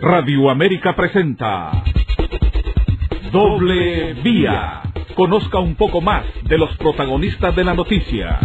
Radio América presenta Doble Vía. Conozca un poco más de los protagonistas de la noticia.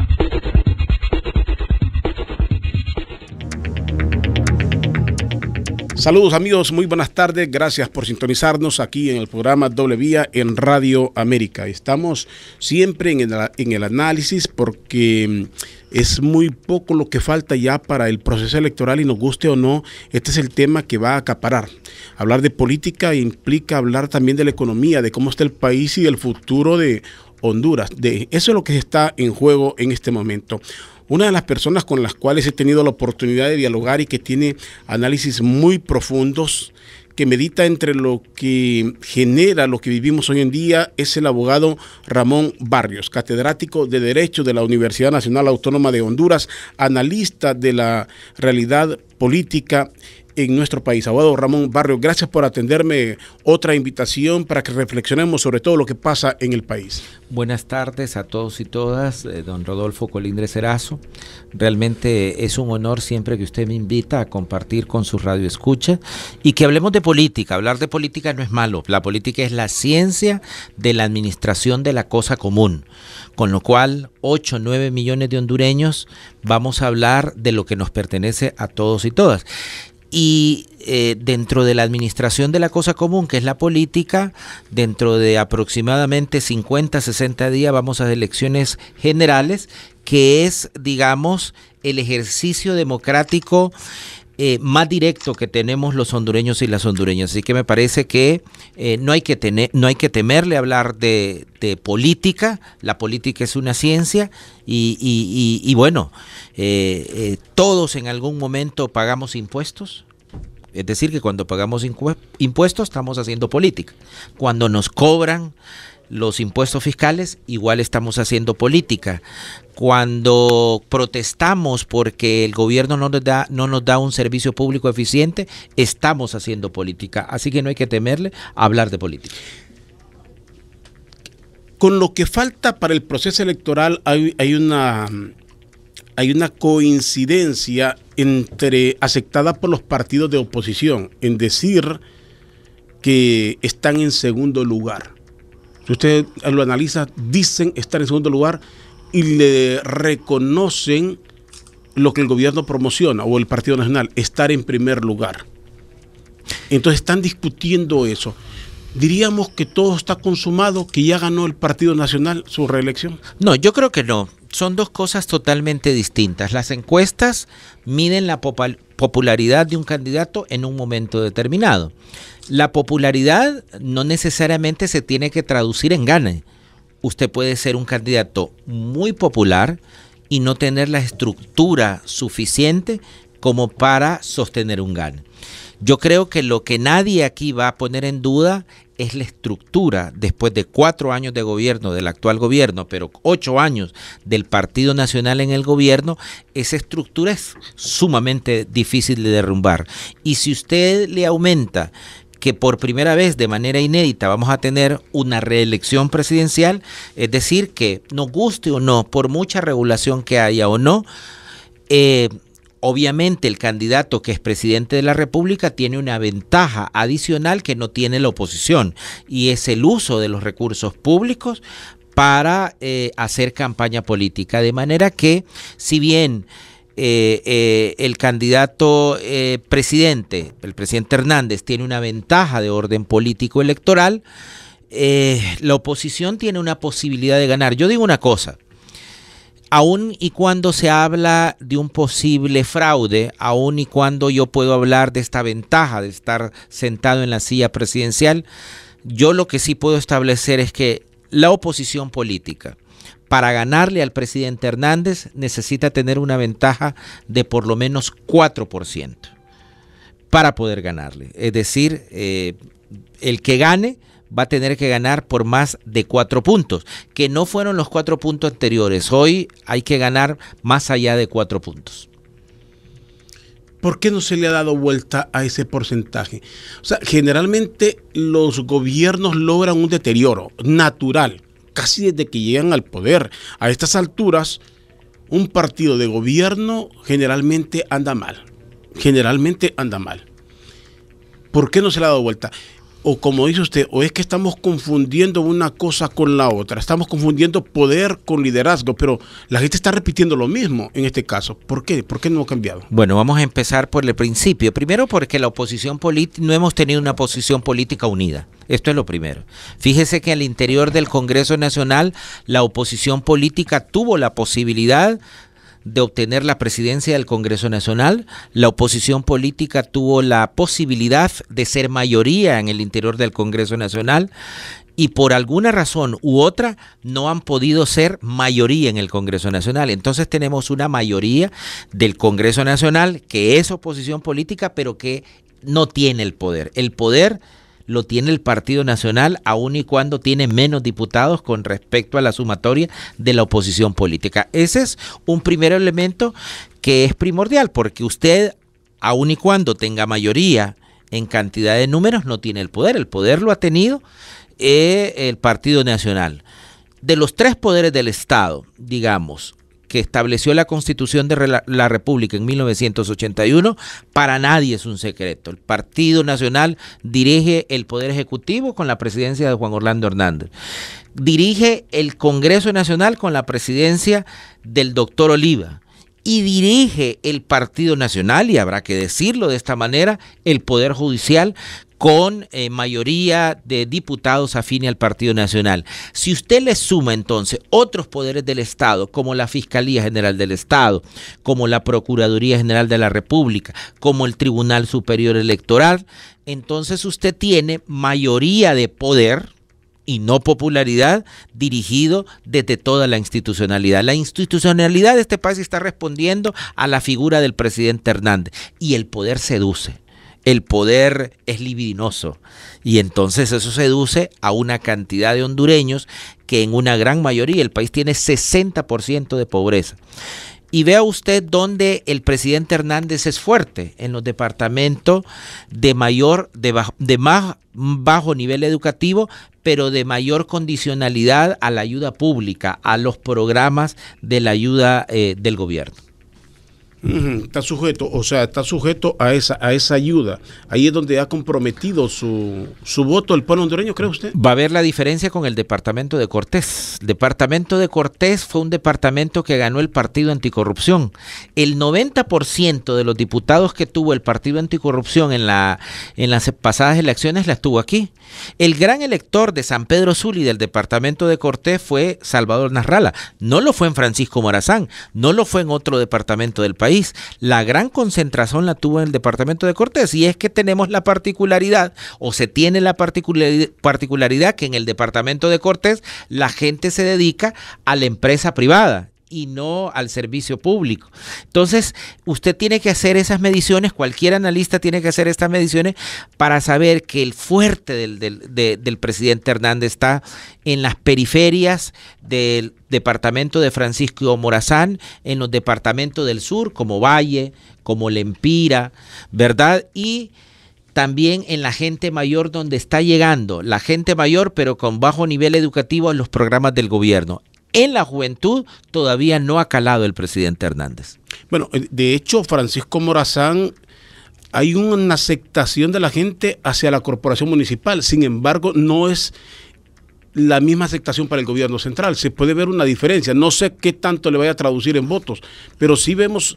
Saludos amigos, muy buenas tardes, gracias por sintonizarnos aquí en el programa Doble Vía en Radio América. Estamos siempre en el análisis porque es muy poco lo que falta ya para el proceso electoral y nos guste o no, este es el tema que va a acaparar. Hablar de política implica hablar también de la economía, de cómo está el país y del futuro de Honduras. Eso es lo que está en juego en este momento. Una de las personas con las cuales he tenido la oportunidad de dialogar y que tiene análisis muy profundos, que medita entre lo que genera lo que vivimos hoy en día, es el abogado Ramón Barrios, catedrático de Derecho de la Universidad Nacional Autónoma de Honduras, analista de la realidad política en nuestro país. Abogado Ramón Barrios, gracias por atenderme otra invitación para que reflexionemos sobre todo lo que pasa en el país. Buenas tardes a todos y todas, don Rodolfo Colindres Erazo. Realmente es un honor siempre que usted me invita a compartir con su radio escucha y que hablemos de política. Hablar de política no es malo, la política es la ciencia de la administración de la cosa común, con lo cual 8 o 9 millones de hondureños vamos a hablar de lo que nos pertenece a todos y todas. Y dentro de la administración de la cosa común, que es la política, dentro de aproximadamente 50, 60 días vamos a elecciones generales, que es, digamos, el ejercicio democrático más directo que tenemos los hondureños y las hondureñas. Así que me parece que no hay que temerle hablar de política. La política es una ciencia y bueno, todos en algún momento pagamos impuestos. Es decir, que cuando pagamos impuestos estamos haciendo política. Cuando nos cobran los impuestos fiscales, igual estamos haciendo política. Cuando protestamos porque el gobierno no nos da un servicio público eficiente, estamos haciendo política. Así que no hay que temerle a hablar de política. Con lo que falta para el proceso electoral hay una coincidencia aceptada por los partidos de oposición en decir que están en segundo lugar. Si usted lo analiza, dicen estar en segundo lugar y le reconocen lo que el gobierno promociona o el Partido Nacional, estar en primer lugar. Entonces están discutiendo eso. ¿Diríamos que todo está consumado, que ya ganó el Partido Nacional su reelección? No, yo creo que no. Son dos cosas totalmente distintas. Las encuestas miden la popularidad de un candidato en un momento determinado. La popularidad no necesariamente se tiene que traducir en gane. Usted puede ser un candidato muy popular y no tener la estructura suficiente como para sostener un gane. Yo creo que lo que nadie aquí va a poner en duda es la estructura después de 4 años de gobierno del actual gobierno, pero 8 años del Partido Nacional en el gobierno. Esa estructura es sumamente difícil de derrumbar. Y si usted le aumenta que por primera vez de manera inédita vamos a tener una reelección presidencial, es decir, que nos guste o no, por mucha regulación que haya o no, obviamente el candidato que es presidente de la República tiene una ventaja adicional que no tiene la oposición, y es el uso de los recursos públicos para hacer campaña política. De manera que, si bien el candidato presidente, el presidente Hernández, tiene una ventaja de orden político electoral, la oposición tiene una posibilidad de ganar. Yo digo una cosa: aun y cuando se habla de un posible fraude, aun y cuando yo puedo hablar de esta ventaja de estar sentado en la silla presidencial, yo lo que sí puedo establecer es que la oposición política, para ganarle al presidente Hernández, necesita tener una ventaja de por lo menos 4% para poder ganarle. Es decir, el que gane va a tener que ganar por más de 4 puntos, que no fueron los 4 puntos anteriores. Hoy hay que ganar más allá de 4 puntos. ¿Por qué no se le ha dado vuelta a ese porcentaje? O sea, generalmente los gobiernos logran un deterioro natural, casi desde que llegan al poder. A estas alturas, un partido de gobierno generalmente anda mal. ¿Por qué no se le ha dado vuelta? O como dice usted, o es que estamos confundiendo una cosa con la otra, estamos confundiendo poder con liderazgo, pero la gente está repitiendo lo mismo en este caso. ¿Por qué? ¿Por qué no ha cambiado? Bueno, vamos a empezar por el principio. Primero, porque la oposición política, no hemos tenido una posición política unida. Esto es lo primero. Fíjese que al interior del Congreso Nacional, la oposición política tuvo la posibilidad de obtener la presidencia del Congreso Nacional. La oposición política tuvo la posibilidad de ser mayoría en el interior del Congreso Nacional y por alguna razón u otra no han podido ser mayoría en el Congreso Nacional. Entonces tenemos una mayoría del Congreso Nacional que es oposición política pero que no tiene el poder. El poder lo tiene el Partido Nacional, aun y cuando tiene menos diputados con respecto a la sumatoria de la oposición política. Ese es un primer elemento que es primordial, porque usted, aun y cuando tenga mayoría en cantidad de números, no tiene el poder. El poder lo ha tenido el Partido Nacional. De los tres poderes del Estado, digamos, que estableció la Constitución de la República en 1981, para nadie es un secreto. El Partido Nacional dirige el Poder Ejecutivo con la presidencia de Juan Orlando Hernández. Dirige el Congreso Nacional con la presidencia del doctor Oliva. Y dirige el Partido Nacional, y habrá que decirlo de esta manera, el Poder Judicial con mayoría de diputados afines al Partido Nacional. Si usted le suma entonces otros poderes del Estado, como la Fiscalía General del Estado, como la Procuraduría General de la República, como el Tribunal Superior Electoral, entonces usted tiene mayoría de poder y no popularidad dirigido desde toda la institucionalidad. La institucionalidad de este país está respondiendo a la figura del presidente Hernández y el poder seduce. El poder es libidinoso y entonces eso seduce a una cantidad de hondureños que en una gran mayoría, el país tiene 60% de pobreza. Y vea usted dónde el presidente Hernández es fuerte, en los departamentos de más bajo nivel educativo, pero de mayor condicionalidad a la ayuda pública, a los programas de la ayuda del gobierno. Está sujeto a esa ayuda. Ahí es donde ha comprometido su voto el pueblo hondureño, ¿cree usted? Va a haber la diferencia con el departamento de Cortés. El departamento de Cortés fue un departamento que ganó el Partido Anticorrupción. El 90% de los diputados que tuvo el Partido Anticorrupción en las pasadas elecciones las tuvo aquí. El gran elector de San Pedro Sula y del departamento de Cortés fue Salvador Nasralla. No lo fue en Francisco Morazán, no lo fue en otro departamento del país. La gran concentración la tuvo en el departamento de Cortés, y es que tenemos la particularidad, o se tiene la particularidad que en el departamento de Cortés la gente se dedica a la empresa privada y no al servicio público. Entonces, usted tiene que hacer esas mediciones, cualquier analista tiene que hacer estas mediciones para saber que el fuerte del presidente Hernández está en las periferias del departamento de Francisco Morazán, en los departamentos del sur, como Valle, como Lempira, ¿verdad? Y también en la gente mayor, donde está llegando la gente mayor, pero con bajo nivel educativo, en los programas del gobierno. En la juventud todavía no ha calado el presidente Hernández. Bueno, de hecho, Francisco Morazán, hay una aceptación de la gente hacia la corporación municipal. Sin embargo, no es la misma aceptación para el gobierno central. Se puede ver una diferencia. No sé qué tanto le vaya a traducir en votos, pero sí vemos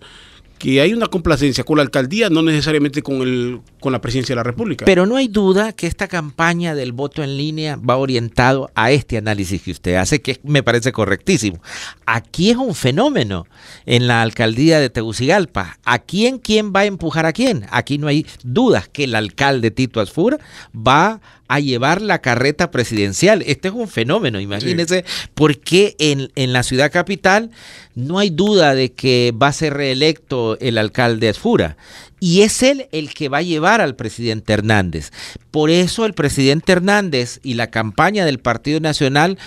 que hay una complacencia con la alcaldía, no necesariamente con la presidencia de la República. Pero no hay duda que esta campaña del voto en línea va orientado a este análisis que usted hace, que me parece correctísimo. Aquí es un fenómeno en la alcaldía de Tegucigalpa. ¿Quién va a empujar a quién? Aquí no hay dudas que el alcalde Tito Asfura va a llevar la carreta presidencial. Este es un fenómeno, imagínense, sí. Porque en la ciudad capital no hay duda de que va a ser reelecto el alcalde Asfura. Y es él el que va a llevar al presidente Hernández. Por eso el presidente Hernández y la campaña del Partido Nacional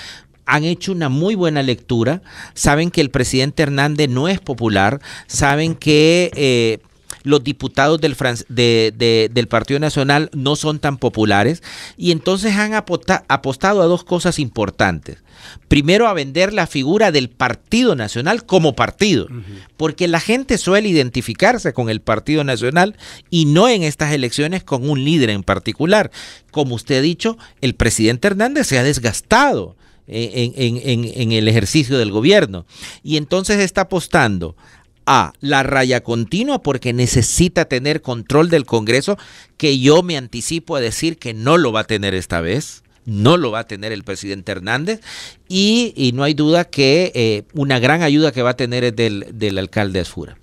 han hecho una muy buena lectura. Saben que el presidente Hernández no es popular. Saben que los diputados del Partido Nacional no son tan populares, y entonces han apostado a dos cosas importantes. Primero, a vender la figura del Partido Nacional como partido, porque la gente suele identificarse con el Partido Nacional y no en estas elecciones con un líder en particular. Como usted ha dicho, el presidente Hernández se ha desgastado en el ejercicio del gobierno, y entonces está apostando a la raya continua porque necesita tener control del Congreso, que yo me anticipo a decir que no lo va a tener esta vez. No lo va a tener el presidente Hernández, y no hay duda que una gran ayuda que va a tener es del alcalde Asfura.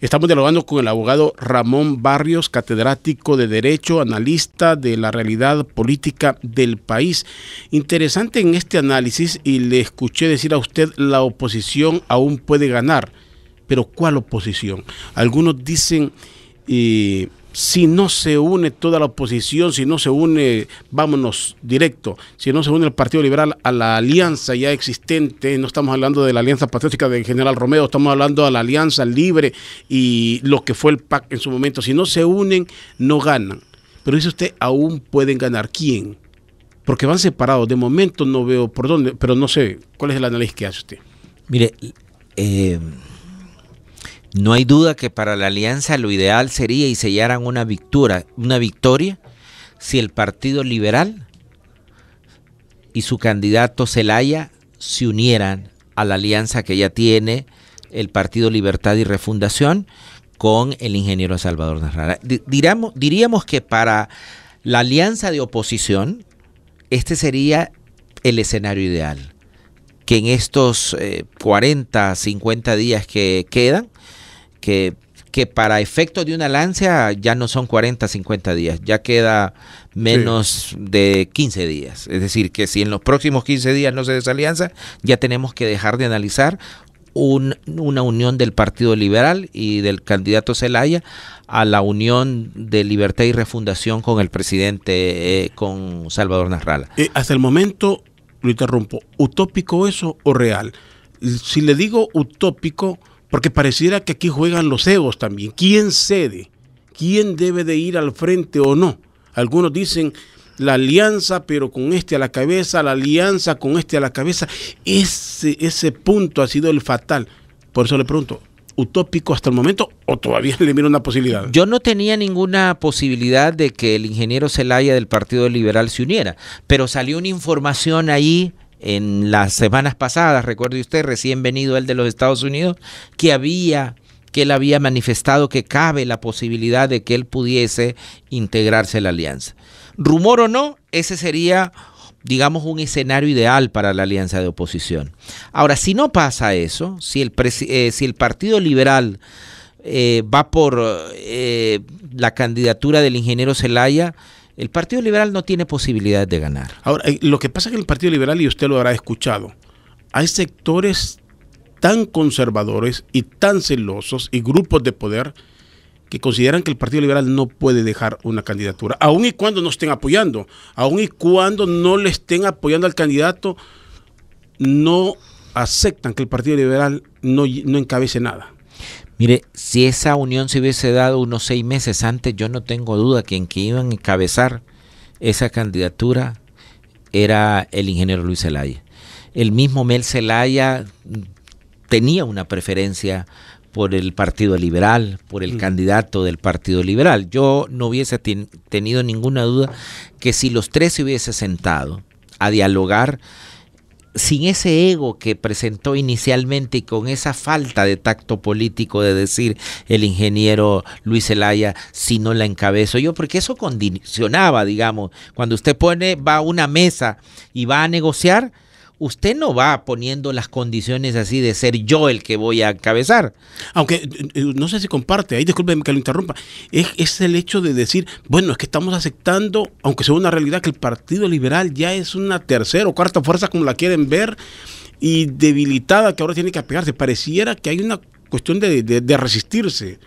Estamos dialogando con el abogado Ramón Barrios, catedrático de Derecho, analista de la realidad política del país. Interesante en este análisis, y le escuché decir a usted, la oposición aún puede ganar. Pero ¿cuál oposición? Algunos dicen, si no se une toda la oposición, si no se une, vámonos directo, si no se une el Partido Liberal a la alianza ya existente, no estamos hablando de la alianza patriótica del general Romeo, estamos hablando de la alianza libre y lo que fue el PAC en su momento, si no se unen, no ganan. Pero dice usted, aún pueden ganar. ¿Quién? Porque van separados, de momento no veo por dónde, pero no sé, ¿cuál es el análisis que hace usted? Mire, no hay duda que para la alianza lo ideal sería y sellaran una victoria si el Partido Liberal y su candidato Zelaya se unieran a la alianza que ya tiene el Partido Libertad y Refundación con el ingeniero Salvador Nasralla. Diríamos que para la alianza de oposición este sería el escenario ideal, que en estos 40, 50 días que quedan, que para efecto de una alianza ya no son 40, 50 días, ya queda menos de 15 días. Es decir, que si en los próximos 15 días no se desalianza, ya tenemos que dejar de analizar una unión del Partido Liberal y del candidato Zelaya a la unión de Libertad y Refundación con el presidente, con Salvador Nasralla. Hasta el momento, lo interrumpo, ¿utópico eso o real? Si le digo utópico, porque pareciera que aquí juegan los egos también. ¿Quién cede? ¿Quién debe de ir al frente o no? Algunos dicen la alianza, pero con este a la cabeza, la alianza con este a la cabeza. Ese punto ha sido el fatal. Por eso le pregunto, ¿utópico hasta el momento o todavía le mira una posibilidad? Yo no tenía ninguna posibilidad de que el ingeniero Zelaya del Partido Liberal se uniera, pero salió una información ahí en las semanas pasadas, recuerde usted, recién venido él de los Estados Unidos, que él había manifestado que cabe la posibilidad de que él pudiese integrarse a la alianza. Rumor o no, ese sería, digamos, un escenario ideal para la alianza de oposición. Ahora, si no pasa eso, si el Partido Liberal va por la candidatura del ingeniero Zelaya, el Partido Liberal no tiene posibilidades de ganar. Ahora, lo que pasa es que el Partido Liberal, y usted lo habrá escuchado, hay sectores tan conservadores y tan celosos y grupos de poder que consideran que el Partido Liberal no puede dejar una candidatura, aun y cuando no estén apoyando, aun y cuando no le estén apoyando al candidato, no aceptan que el Partido Liberal no encabece nada. Mire, si esa unión se hubiese dado unos 6 meses antes, yo no tengo duda que quien iban a encabezar esa candidatura era el ingeniero Luis Zelaya. El mismo Mel Zelaya tenía una preferencia por el Partido Liberal, por el candidato del Partido Liberal. Yo no hubiese tenido ninguna duda que si los tres se hubiesen sentado a dialogar, sin ese ego que presentó inicialmente y con esa falta de tacto político de decir el ingeniero Luis Zelaya, si no la encabezo yo, porque eso condicionaba, digamos, cuando usted va a una mesa y va a negociar, usted no va poniendo las condiciones así de ser yo el que voy a encabezar. Aunque no sé si comparte, ahí discúlpeme que lo interrumpa, es el hecho de decir, bueno, es que estamos aceptando, aunque sea una realidad, que el Partido Liberal ya es una tercera o cuarta fuerza como la quieren ver y debilitada, que ahora tiene que apegarse. Pareciera que hay una cuestión de resistirse.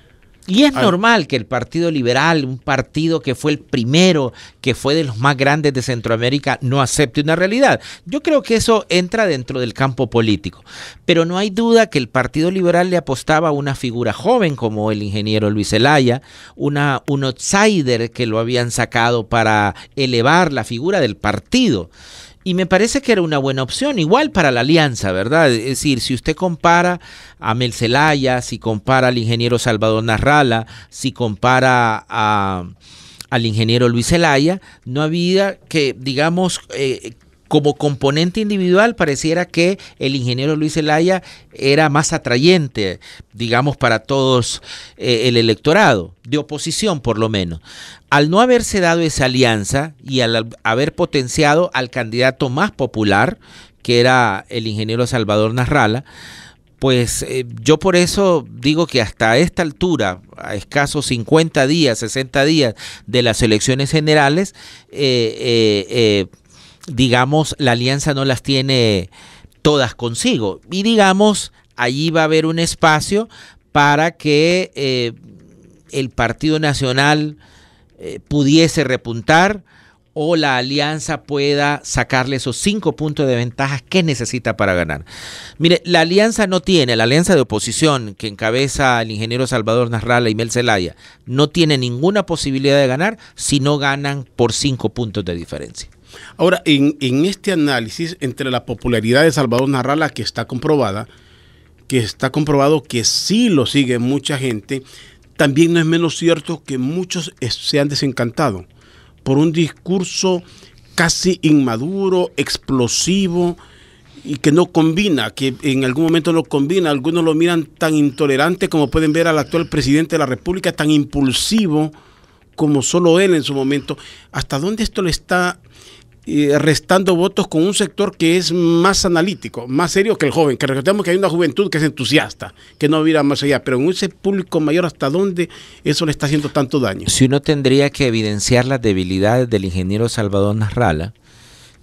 Y es normal que el Partido Liberal, un partido que fue el primero, que fue de los más grandes de Centroamérica, no acepte una realidad. Yo creo que eso entra dentro del campo político. Pero no hay duda que el Partido Liberal le apostaba a una figura joven como el ingeniero Luis Zelaya, un outsider que lo habían sacado para elevar la figura del partido. Y me parece que era una buena opción, igual para la alianza, ¿verdad? Es decir, si usted compara a Mel Zelaya, si compara al ingeniero Salvador Nasralla, si compara al ingeniero Luis Zelaya, no había que, digamos, como componente individual pareciera que el ingeniero Luis Zelaya era más atrayente, digamos, para todos el electorado, de oposición por lo menos. Al no haberse dado esa alianza y al haber potenciado al candidato más popular, que era el ingeniero Salvador Nasralla, pues yo por eso digo que hasta esta altura, a escasos 50 días, 60 días de las elecciones generales, digamos, la alianza no las tiene todas consigo. Y digamos, allí va a haber un espacio para que el Partido Nacional pudiese repuntar o la alianza pueda sacarle esos 5 puntos de ventaja que necesita para ganar. Mire, la alianza de oposición que encabeza el ingeniero Salvador Nasralla y Mel Zelaya, no tiene ninguna posibilidad de ganar si no ganan por 5 puntos de diferencia. Ahora, en este análisis entre la popularidad de Salvador Nasralla, que está comprobado que sí lo sigue mucha gente, también no es menos cierto que muchos se han desencantado por un discurso casi inmaduro, explosivo y que no combina, que en algún momento no combina. Algunos lo miran tan intolerante como pueden ver al actual presidente de la República, tan impulsivo como solo él en su momento. ¿Hasta dónde esto le está restando votos con un sector que es más analítico, más serio que el joven? Que recordemos que hay una juventud que es entusiasta, que no mira más allá, pero en ese público mayor, ¿hasta dónde eso le está haciendo tanto daño? Si uno tendría que evidenciar las debilidades del ingeniero Salvador Nasralla,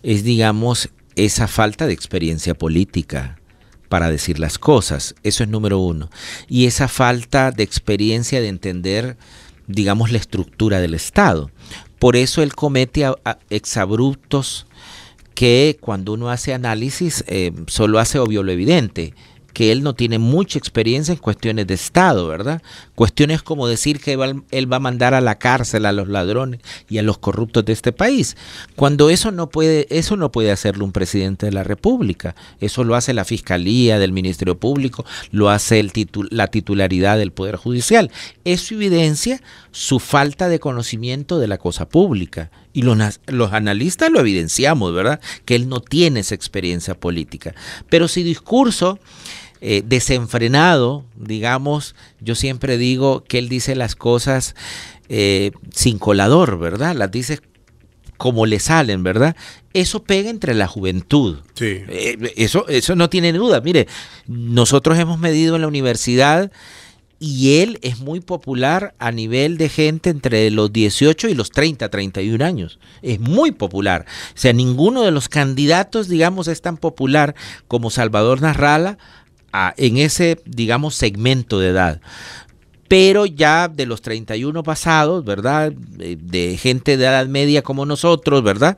es, digamos, esa falta de experiencia política para decir las cosas. Eso es número uno. Y esa falta de experiencia de entender, digamos, la estructura del Estado. Por eso él comete exabruptos que cuando uno hace análisis solo hace obvio lo evidente, que él no tiene mucha experiencia en cuestiones de Estado, ¿verdad? Cuestiones como decir que él va a mandar a la cárcel a los ladrones y a los corruptos de este país, cuando eso no puede hacerlo un presidente de la República. Eso lo hace la Fiscalía del Ministerio Público, lo hace la titularidad del Poder Judicial. Eso evidencia su falta de conocimiento de la cosa pública. Y los analistas lo evidenciamos, ¿verdad? Que él no tiene esa experiencia política. Pero su discurso desenfrenado, digamos, yo siempre digo que él dice las cosas sin colador, ¿verdad? Las dice como le salen, ¿verdad? Eso pega entre la juventud. Sí. Eso no tiene duda. Mire, nosotros hemos medido en la universidad y él es muy popular a nivel de gente entre los 18 y los 30, 31 años. Es muy popular. O sea, ninguno de los candidatos, digamos, es tan popular como Salvador Nasralla en ese, digamos, segmento de edad. Pero ya de los 31 pasados, ¿verdad? De gente de edad media como nosotros, ¿verdad?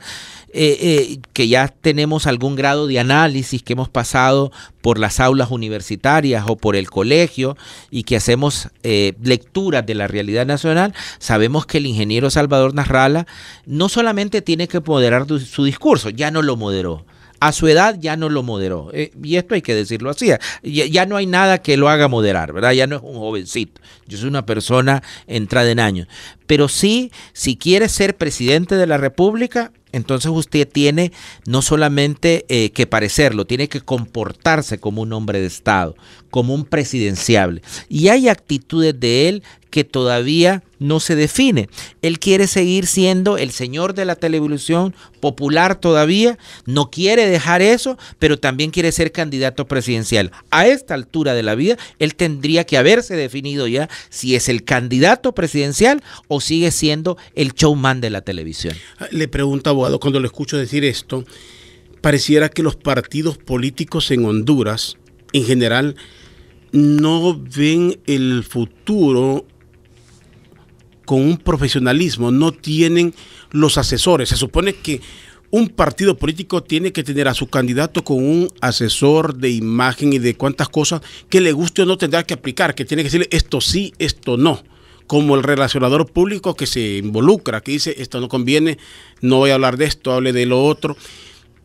Que ya tenemos algún grado de análisis, que hemos pasado por las aulas universitarias o por el colegio y que hacemos lecturas de la realidad nacional, sabemos que el ingeniero Salvador Nasralla no solamente tiene que moderar su discurso, ya no lo moderó. A su edad ya no lo moderó, y esto hay que decirlo así, ya no hay nada que lo haga moderar, ¿verdad? Ya no es un jovencito, yo soy una persona entrada en años, pero sí, si quiere ser presidente de la República, entonces usted tiene no solamente que parecerlo, tiene que comportarse como un hombre de Estado, como un presidenciable, y hay actitudes de él que todavía no se define. Él quiere seguir siendo el señor de la televisión popular todavía, no quiere dejar eso, pero también quiere ser candidato presidencial. A esta altura de la vida, él tendría que haberse definido ya si es el candidato presidencial o sigue siendo el showman de la televisión. Le pregunto, abogado, cuando lo escucho decir esto, pareciera que los partidos políticos en Honduras, en general, no ven el futuro con un profesionalismo, no tienen los asesores. Se supone que un partido político tiene que tener a su candidato con un asesor de imagen y de cuántas cosas que le guste o no tendrá que aplicar, que tiene que decirle esto sí, esto no. Como el relacionador público que se involucra, que dice esto no conviene, no voy a hablar de esto, hable de lo otro.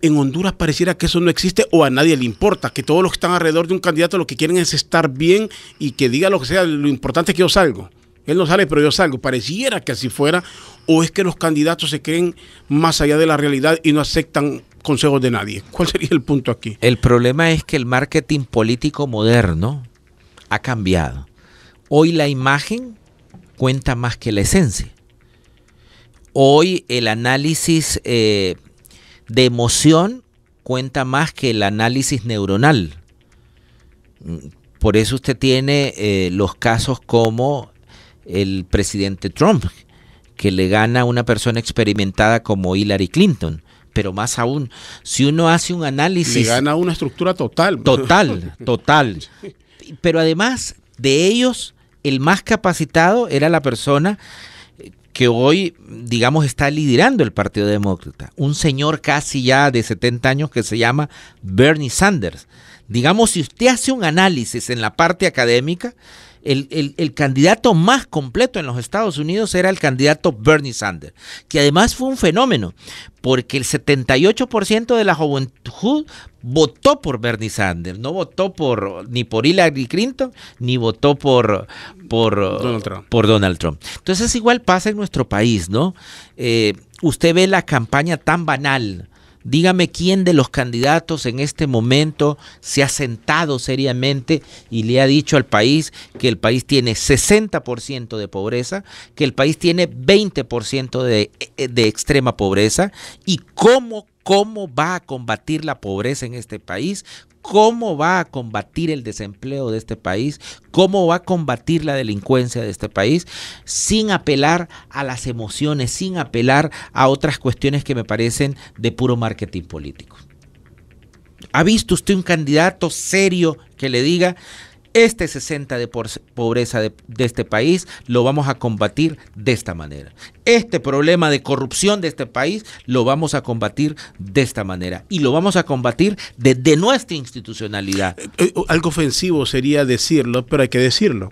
En Honduras pareciera que eso no existe o a nadie le importa, que todos los que están alrededor de un candidato lo que quieren es estar bien y que diga lo que sea, lo importante es que yo salgo. Él no sale, pero yo salgo. Pareciera que así fuera, o es que los candidatos se creen más allá de la realidad y no aceptan consejos de nadie. ¿Cuál sería el punto aquí? El problema es que el marketing político moderno ha cambiado. Hoy la imagen cuenta más que la esencia. Hoy el análisis de emoción cuenta más que el análisis neuronal. Por eso usted tiene los casos como el presidente Trump, que le gana a una persona experimentada como Hillary Clinton. Pero más aún, si uno hace un análisis... Le gana una estructura total. Total. Pero además de ellos, el más capacitado era la persona que hoy, digamos, está liderando el Partido Demócrata. Un señor casi ya de 70 años que se llama Bernie Sanders. Digamos, si usted hace un análisis en la parte académica, el candidato más completo en los Estados Unidos era el candidato Bernie Sanders, que además fue un fenómeno, porque el 78% de la juventud votó por Bernie Sanders, no votó ni por Hillary Clinton, ni votó por Donald Trump. Entonces igual pasa en nuestro país, ¿no? Usted ve la campaña tan banal. Dígame quién de los candidatos en este momento se ha sentado seriamente y le ha dicho al país que el país tiene 60% de pobreza, que el país tiene 20% de extrema pobreza y cómo va a combatir la pobreza en este país, cómo va a combatir el desempleo de este país, cómo va a combatir la delincuencia de este país, sin apelar a las emociones, sin apelar a otras cuestiones que me parecen de puro marketing político. ¿Ha visto usted un candidato serio que le diga, este 60% de pobreza de este país lo vamos a combatir de esta manera? Este problema de corrupción de este país lo vamos a combatir de esta manera. Y lo vamos a combatir desde nuestra institucionalidad. Algo ofensivo sería decirlo, pero hay que decirlo.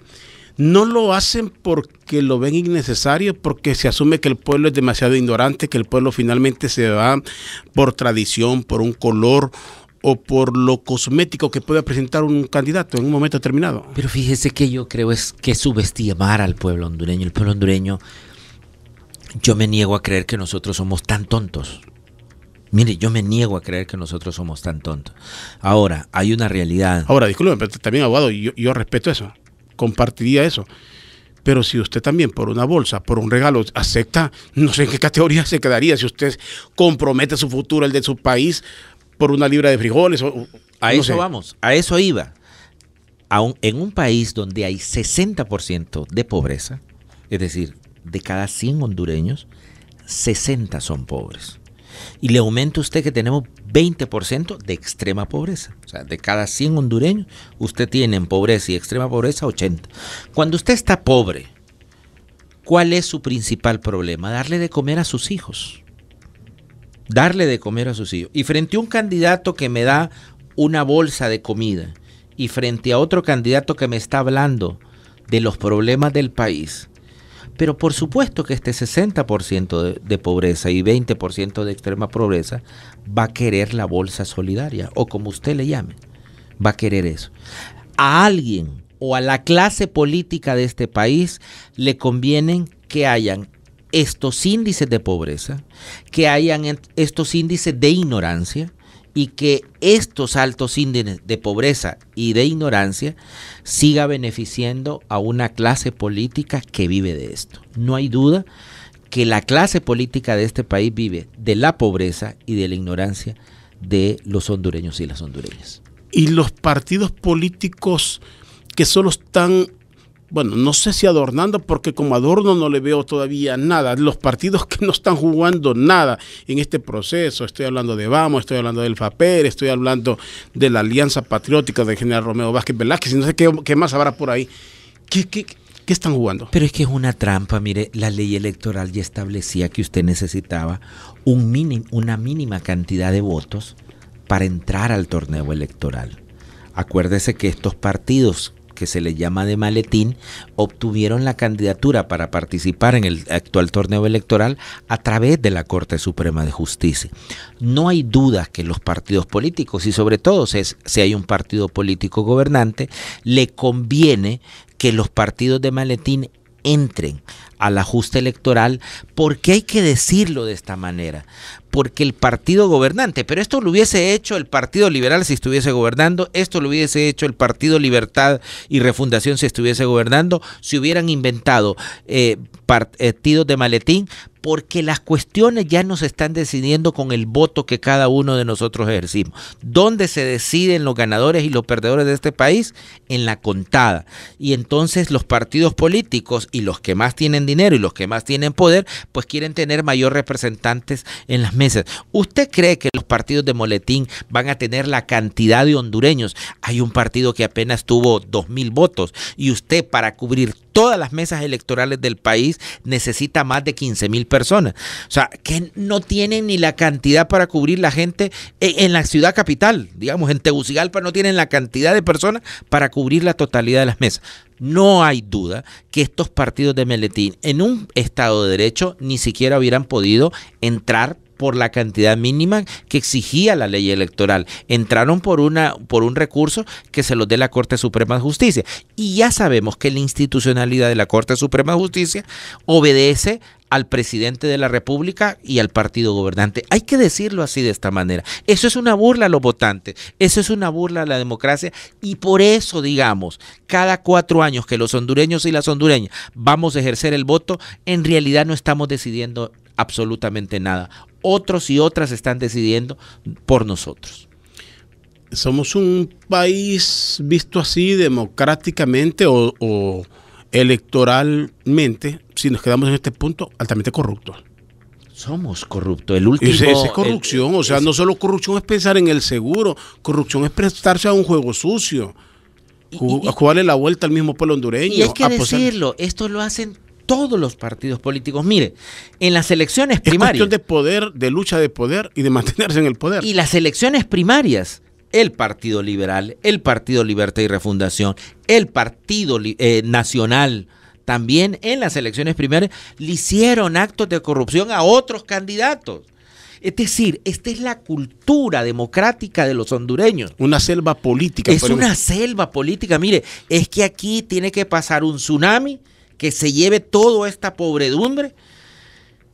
No lo hacen porque lo ven innecesario, porque se asume que el pueblo es demasiado ignorante, que el pueblo finalmente se va por tradición, por un color o por lo cosmético que pueda presentar un candidato en un momento determinado. Pero fíjese que yo creo es que subestimar al pueblo hondureño. El pueblo hondureño, yo me niego a creer que nosotros somos tan tontos. Mire, yo me niego a creer que nosotros somos tan tontos. Ahora, hay una realidad. Ahora, disculpe, pero también, abogado, yo respeto eso, compartiría eso. Pero si usted también por una bolsa, por un regalo, acepta, no sé en qué categoría se quedaría, si usted compromete su futuro, el de su país, por una libra de frijoles. A eso vamos, a eso iba. En un país donde hay 60% de pobreza, es decir, de cada 100 hondureños, 60 son pobres. Y le aumenta usted que tenemos 20% de extrema pobreza. O sea, de cada 100 hondureños, usted tiene en pobreza y extrema pobreza 80. Cuando usted está pobre, ¿cuál es su principal problema? Darle de comer a sus hijos. Darle de comer a sus hijos. Y frente a un candidato que me da una bolsa de comida y frente a otro candidato que me está hablando de los problemas del país, pero por supuesto que este 60% de pobreza y 20% de extrema pobreza va a querer la bolsa solidaria, o como usted le llame, va a querer eso. A alguien o a la clase política de este país le convienen que hayan estos índices de pobreza, que hayan estos índices de ignorancia y que estos altos índices de pobreza y de ignorancia siga beneficiando a una clase política que vive de esto. No hay duda que la clase política de este país vive de la pobreza y de la ignorancia de los hondureños y las hondureñas. Y los partidos políticos que solo están, bueno, no sé si adornando, porque como adorno no le veo todavía nada. Los partidos que no están jugando nada en este proceso, estoy hablando de Vamos, estoy hablando del FAPER, estoy hablando de la Alianza Patriótica de General Romeo Vázquez Velázquez, y no sé qué más habrá por ahí. ¿Qué están jugando? Pero es que es una trampa. Mire, la ley electoral ya establecía que usted necesitaba una mínima cantidad de votos para entrar al torneo electoral. Acuérdese que estos partidos, que se les llama de maletín, obtuvieron la candidatura para participar en el actual torneo electoral a través de la Corte Suprema de Justicia. No hay duda que los partidos políticos, y sobre todo si hay un partido político gobernante, le conviene que los partidos de maletín entren al ajuste electoral, porque hay que decirlo de esta manera, porque el partido gobernante, pero esto lo hubiese hecho el Partido Liberal si estuviese gobernando, esto lo hubiese hecho el Partido Libertad y Refundación si estuviese gobernando, si hubieran inventado partidos de maletín, porque las cuestiones ya no se están decidiendo con el voto que cada uno de nosotros ejercimos. ¿Dónde se deciden los ganadores y los perdedores de este país? En la contada. Y entonces los partidos políticos y los que más tienen dinero y los que más tienen poder, pues quieren tener mayor representantes en las mesas. ¿Usted cree que los partidos de maletín van a tener la cantidad de hondureños? Hay un partido que apenas tuvo 2,000 votos y usted, para cubrir todas las mesas electorales del país, necesita más de 15,000 personas. O sea, que no tienen ni la cantidad para cubrir la gente en la ciudad capital. Digamos, en Tegucigalpa no tienen la cantidad de personas para cubrir la totalidad de las mesas. No hay duda que estos partidos de maletín en un Estado de Derecho ni siquiera hubieran podido entrar por la cantidad mínima que exigía la ley electoral. Entraron por un recurso que se los dé la Corte Suprema de Justicia. Y ya sabemos que la institucionalidad de la Corte Suprema de Justicia obedece al presidente de la República y al partido gobernante. Hay que decirlo así, de esta manera. Eso es una burla a los votantes, eso es una burla a la democracia, y por eso, digamos, cada 4 años que los hondureños y las hondureñas vamos a ejercer el voto, en realidad no estamos decidiendo absolutamente nada. Otros y otras están decidiendo por nosotros. Somos un país visto así democráticamente o electoralmente, si nos quedamos en este punto, altamente corruptos. Somos corruptos. El último. Esa es corrupción. No solo corrupción es pensar en el seguro, corrupción es prestarse a un juego sucio, a jugarle la vuelta al mismo pueblo hondureño. Y hay que decirlo, esto lo hacen todos los partidos políticos. Mire, en las elecciones primarias. Es cuestión de poder, de lucha de poder y de mantenerse en el poder. Y las elecciones primarias, el Partido Liberal, el Partido Libertad y Refundación, el Partido Nacional, también en las elecciones primarias le hicieron actos de corrupción a otros candidatos. Es decir, esta es la cultura democrática de los hondureños. Una selva política. Es una selva política. Mire, es que aquí tiene que pasar un tsunami que se lleve toda esta pobredumbre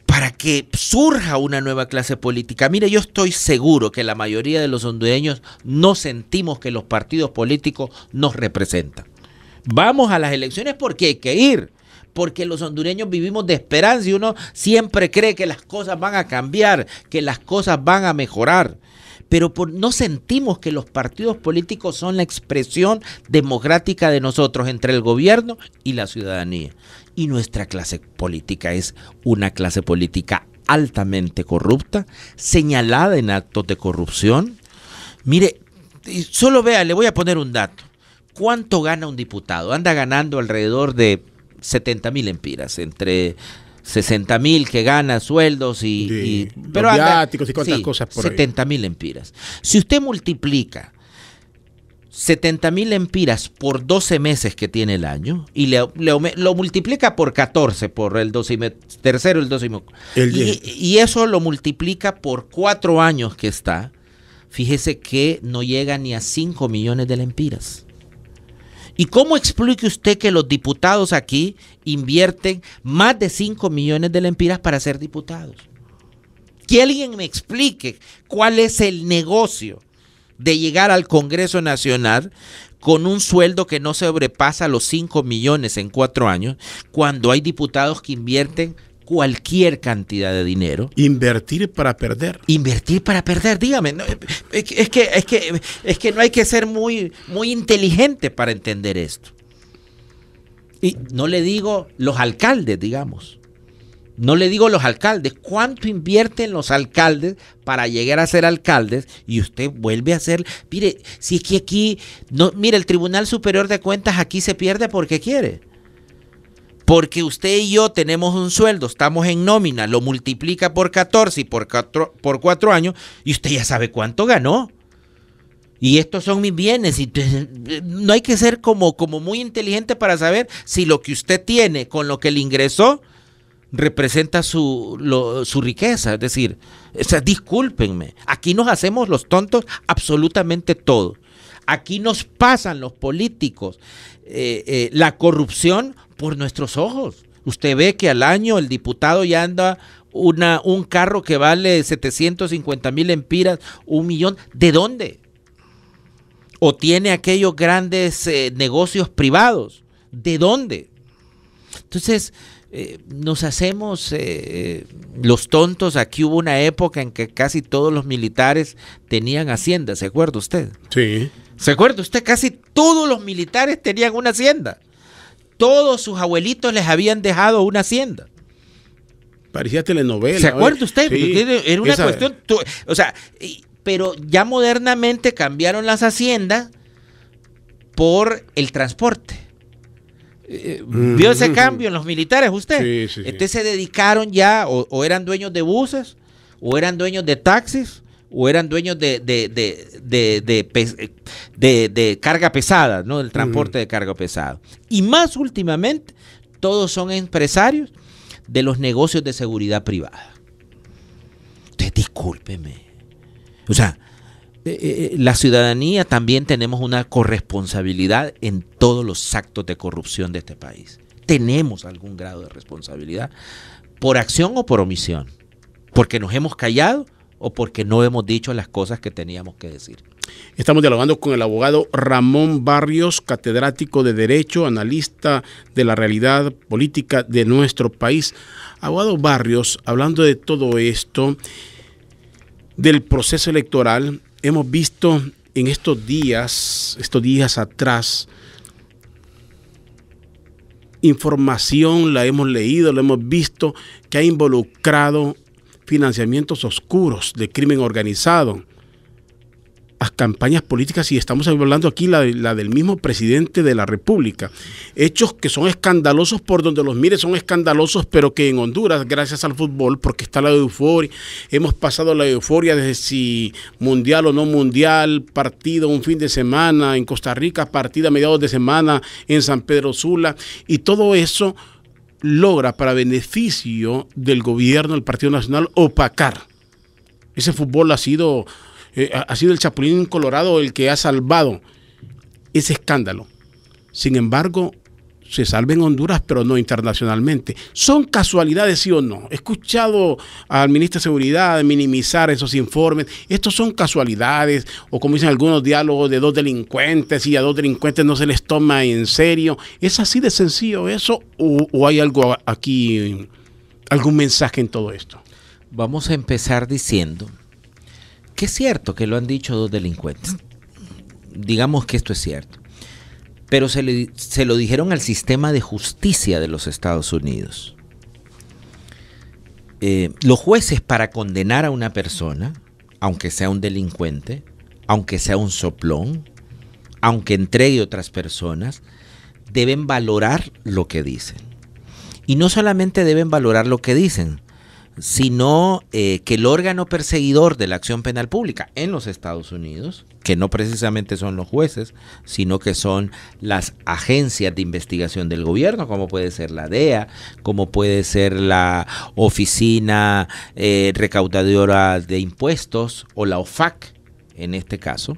para que surja una nueva clase política. Mire, yo estoy seguro que la mayoría de los hondureños no sentimos que los partidos políticos nos representan. Vamos a las elecciones porque hay que ir, porque los hondureños vivimos de esperanza y uno siempre cree que las cosas van a cambiar, que las cosas van a mejorar. Pero no sentimos que los partidos políticos son la expresión democrática de nosotros entre el gobierno y la ciudadanía. Y nuestra clase política es una clase política altamente corrupta, señalada en actos de corrupción. Mire, solo vea, le voy a poner un dato. ¿Cuánto gana un diputado? Anda ganando alrededor de 70,000 empiras, entre 60,000 que gana sueldos pero viáticos y cuantas cosas por 70,000 empiras. Si usted multiplica 70,000 empiras por 12 meses que tiene el año y lo multiplica por 14, por el tercero, el 12, y eso lo multiplica por 4 años que está, fíjese que no llega ni a 5 millones de lempiras. ¿Y cómo explique usted que los diputados aquí invierten más de 5 millones de lempiras para ser diputados? Que alguien me explique cuál es el negocio de llegar al Congreso Nacional con un sueldo que no sobrepasa los 5 millones en 4 años, cuando hay diputados que invierten cualquier cantidad de dinero. Invertir para perder. Invertir para perder, dígame. No, es que no hay que ser muy inteligente para entender esto. Y no le digo los alcaldes, digamos. No le digo los alcaldes. ¿Cuánto invierten los alcaldes para llegar a ser alcaldes? Y usted vuelve a ser. Mire, si es que aquí. No, mire, el Tribunal Superior de Cuentas aquí se pierde porque quiere. Porque usted y yo tenemos un sueldo, estamos en nómina, lo multiplica por 14 y por 4 años y usted ya sabe cuánto ganó. Y estos son mis bienes. Y no hay que ser como muy inteligente para saber si lo que usted tiene con lo que le ingresó representa su riqueza. Es decir, discúlpenme, aquí nos hacemos los tontos absolutamente todo. Aquí nos pasan los políticos la corrupción por nuestros ojos. Usted ve que al año el diputado ya anda un carro que vale 750,000 empiras, 1,000,000. ¿De dónde? O tiene aquellos grandes negocios privados. ¿De dónde? Entonces, nos hacemos los tontos. Aquí hubo una época en que casi todos los militares tenían hacienda, ¿se acuerda usted? Sí. ¿Se acuerda usted? Casi todos los militares tenían una hacienda. Todos sus abuelitos les habían dejado una hacienda. Parecía telenovela. ¿Se acuerda usted? Sí. Era una cuestión... O sea, pero ya modernamente cambiaron las haciendas por el transporte. ¿Vio ese cambio en los militares usted? Sí. Entonces se dedicaron ya, o eran dueños de buses, o eran dueños de taxis, o eran dueños de carga pesada, ¿no? Del transporte de carga pesada. Y más últimamente, todos son empresarios de los negocios de seguridad privada. Usted discúlpeme. O sea, la ciudadanía también tenemos una corresponsabilidad en todos los actos de corrupción de este país. Tenemos algún grado de responsabilidad, por acción o por omisión, porque nos hemos callado o porque no hemos dicho las cosas que teníamos que decir. Estamos dialogando con el abogado Ramón Barrios, catedrático de Derecho, analista de la realidad política de nuestro país. Abogado Barrios, hablando de todo esto, del proceso electoral, hemos visto en estos días atrás, información, la hemos leído, la hemos visto, que ha involucrado financiamientos oscuros de crimen organizado a campañas políticas, y estamos hablando aquí la del mismo presidente de la República. Hechos que son escandalosos por donde los mires, son escandalosos, pero que en Honduras, gracias al fútbol, porque está la euforia, hemos pasado la euforia desde si mundial o no mundial, partido un fin de semana, en Costa Rica, partida a mediados de semana en San Pedro Sula, y todo eso logra, para beneficio del gobierno, del Partido Nacional, opacar. Ese fútbol ha sido el Chapulín Colorado el que ha salvado ese escándalo. Sin embargo, se salva en Honduras, pero no internacionalmente. ¿Son casualidades, sí o no? He escuchado al ministro de Seguridad minimizar esos informes. ¿Estos son casualidades? O como dicen algunos diálogos de dos delincuentes, y a dos delincuentes no se les toma en serio. ¿Es así de sencillo eso? ¿O hay algo aquí, algún mensaje en todo esto? Vamos a empezar diciendo que es cierto que lo han dicho dos delincuentes. Digamos que esto es cierto. Pero se lo dijeron al sistema de justicia de los Estados Unidos. Los jueces, para condenar a una persona, aunque sea un delincuente, aunque sea un soplón, aunque entregue a otras personas, deben valorar lo que dicen. Y no solamente deben valorar lo que dicen, sino que el órgano perseguidor de la acción penal pública en los Estados Unidos, que no precisamente son los jueces, sino que son las agencias de investigación del gobierno, como puede ser la DEA, como puede ser la Oficina Recaudadora de Impuestos, o la OFAC, en este caso,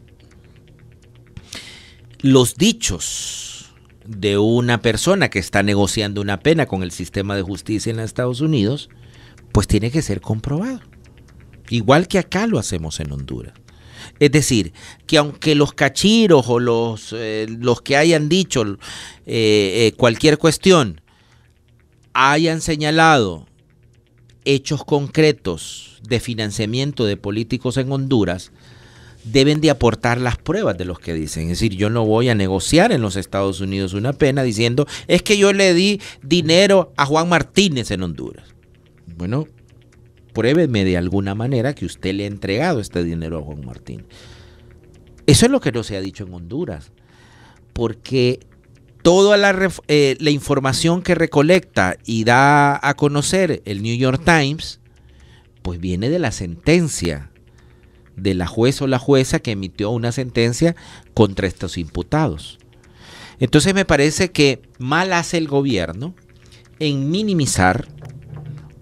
los dichos de una persona que está negociando una pena con el sistema de justicia en los Estados Unidos, pues tiene que ser comprobado. Igual que acá lo hacemos en Honduras. Es decir, que aunque los cachiros o los que hayan dicho cualquier cuestión hayan señalado hechos concretos de financiamiento de políticos en Honduras, deben de aportar las pruebas de los que dicen. Es decir, yo no voy a negociar en los Estados Unidos una pena diciendo, es que yo le di dinero a Juan Martínez en Honduras. Bueno, pruébeme de alguna manera que usted le ha entregado este dinero a Juan Martín. Eso es lo que no se ha dicho en Honduras, porque toda la información que recolecta y da a conocer el New York Times, pues viene de la sentencia de la juez o la jueza que emitió una sentencia contra estos imputados. Entonces me parece que mal hace el gobierno en minimizar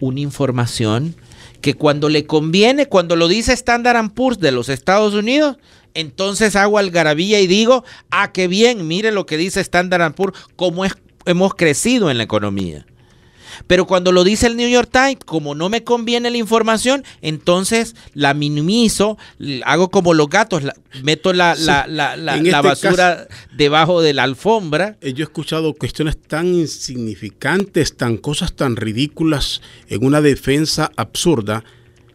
una información que cuando le conviene, cuando lo dice Standard & Poor's de los Estados Unidos, entonces hago algarabía y digo, qué bien, mire lo que dice Standard & Poor's, cómo hemos crecido en la economía. Pero cuando lo dice el New York Times, como no me conviene la información, entonces la minimizo, hago como los gatos, meto la basura debajo de la alfombra. Yo he escuchado cuestiones tan insignificantes, cosas tan ridículas en una defensa absurda,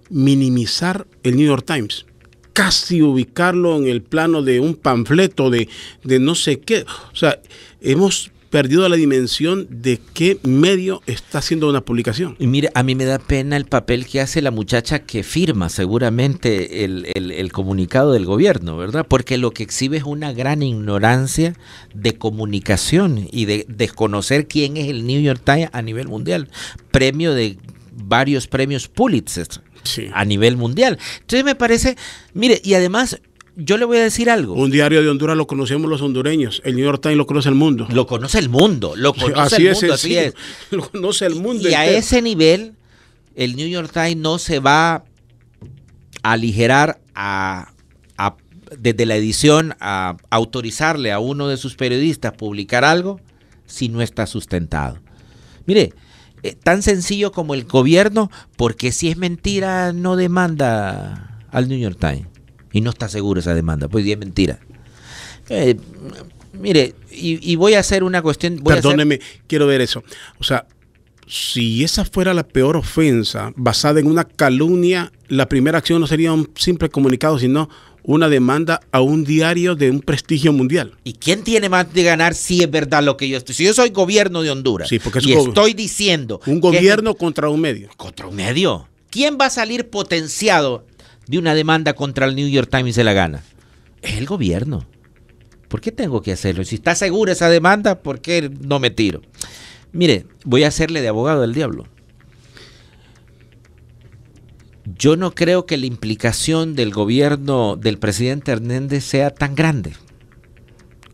minimizar el New York Times. Casi ubicarlo en el plano de un panfleto de no sé qué. O sea, hemos perdido la dimensión de qué medio está haciendo una publicación. Y mire, a mí me da pena el papel que hace la muchacha que firma seguramente el comunicado del gobierno, ¿verdad? Porque lo que exhibe es una gran ignorancia de comunicación y de desconocer quién es el New York Times a nivel mundial. Premio de varios premios Pulitzer. Sí. A nivel mundial. Entonces me parece, mire, y además yo le voy a decir algo. Un diario de Honduras lo conocemos los hondureños, el New York Times lo conoce el mundo. Lo conoce el mundo, así es. Lo conoce el mundo. Y a ese nivel, el New York Times no se va a aligerar desde la edición a autorizarle a uno de sus periodistas publicar algo si no está sustentado. Mire, tan sencillo como el gobierno, porque si es mentira no demanda al New York Times y no está seguro esa demanda, pues es mentira. Mire, y voy a hacer una cuestión. Perdóneme, quiero ver eso. O sea, si esa fuera la peor ofensa basada en una calumnia, la primera acción no sería un simple comunicado, sino una demanda a un diario de un prestigio mundial. ¿Y quién tiene más de ganar si es verdad lo que yo estoy? Si yo soy gobierno de Honduras, sí, porque y estoy diciendo... Un gobierno contra un medio. ¿Contra un medio? ¿Quién va a salir potenciado de una demanda contra el New York Times y se la gana? Es el gobierno. ¿Por qué tengo que hacerlo? Si está segura esa demanda, ¿por qué no me tiro? Mire, voy a hacerle de abogado del diablo. Yo no creo que la implicación del gobierno del presidente Hernández sea tan grande